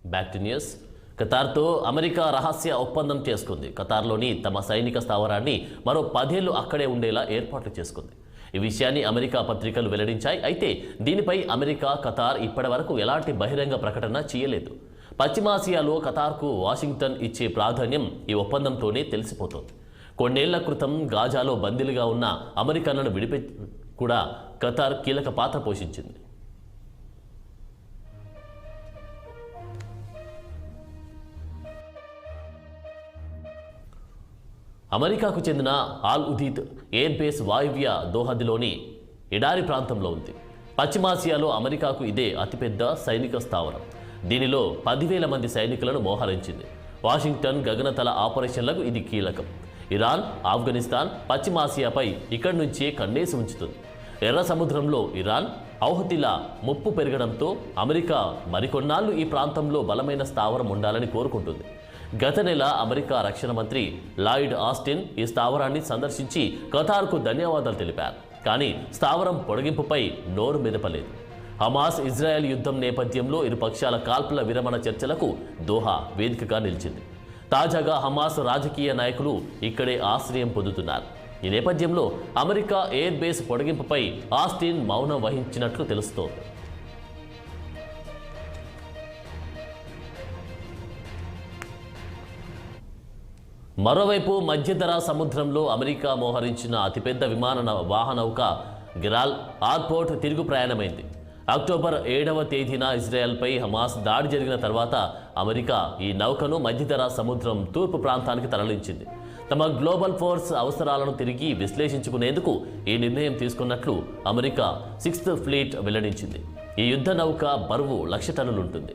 Back to news. ఖతార్తో America రహస్య ఒప్పందం చేసుకుంది. ఖతార్లోని తమ సైనిక స్థావరాన్ని మరో 10 ఏళ్లు అక్కడే ఉండేలా ఏర్పాట్లు చేసుకుంది. ఈ విషయాన్ని అమెరికా పత్రికలు వెల్లడించాయి. అయితే దీనిపై అమెరికా, ఖతార్ ఇప్పటివరకు ఎలాంటి బహిరంగ ప్రకటన చేయలేదు. పశ్చిమాసియాలో ఖతార్కు వాషింగ్టన్ ఇచ్చే ప్రాధాన్యం ఈ ఒప్పందంతోనే తెలిసిపోతోంది. కొన్నేళ్ల క్రితం గాజాలో బందీలుగా ఉన్న అమెరికన్లను కూడా ఖతార్ కీలక పాత్ర పోషించింది. అమెరికాకు చెందిన ఆల్ ఉదీద్ ఎయిర్ బేస్ వాయువ్య దోహదిలోని ఎడారి ప్రాంతంలో ఉంది. పశ్చిమాసియాలో అమెరికాకు ఇదే అతిపెద్ద సైనిక స్థావరం. దీనిలో 10,000 మంది సైనికులను మోహరించింది. వాషింగ్టన్ గగనతల ఆపరేషన్లకు ఇది కీలకం. ఇరాన్, ఆఫ్ఘనిస్తాన్, పశ్చిమాసియాపై ఇక్కడి నుంచే కన్నేసి ఉంచుతుంది. ఎర్ర సముద్రంలో ఇరాన్, ఔహతిల ముప్పు పెరగడంతో అమెరికా మరికొన్నాళ్లు ఈ ప్రాంతంలో బలమైన స్థావరం ఉండాలని కోరుకుంటుంది. గత నెల అమెరికా రక్షణ మంత్రి లాయిడ్ ఆస్టిన్ ఈ స్థావరాన్ని సందర్శించి ఖతార్కు ధన్యవాదాలు తెలిపారు. కానీ స్థావరం పొడిగింపుపై నోరు మెదపలేదు. హమాస్ ఇజ్రాయెల్ యుద్ధం నేపథ్యంలో ఇరు పక్షాల కాల్పుల విరమణ చర్చలకు దోహా వేదికగా నిలిచింది. తాజాగా హమాస్ రాజకీయ నాయకులు ఇక్కడే ఆశ్రయం పొందుతున్నారు. ఈ నేపథ్యంలో అమెరికా ఎయిర్ బేస్ పొడిగింపుపై ఆస్టిన్ మౌనం వహించినట్లు తెలుస్తోంది. మరోవైపు మధ్యధరా సముద్రంలో అమెరికా మోహరించిన అతిపెద్ద విమాన వాహనౌక గిరాల్ ఆర్పోర్ట్ తిరుగు ప్రయాణమైంది. అక్టోబర్ 7వ తేదీన ఇజ్రాయెల్పై హమాస్ దాడి జరిగిన తర్వాత అమెరికా ఈ నౌకను మధ్యధరా సముద్రం తూర్పు ప్రాంతానికి తరలించింది. తమ గ్లోబల్ ఫోర్స్ అవసరాలను తిరిగి విశ్లేషించుకునేందుకు ఈ నిర్ణయం తీసుకున్నట్లు అమెరికా 6th ఫ్లీట్ వెల్లడించింది. ఈ యుద్ధ నౌక బరువు 1,00,000 టన్నులుంటుంది.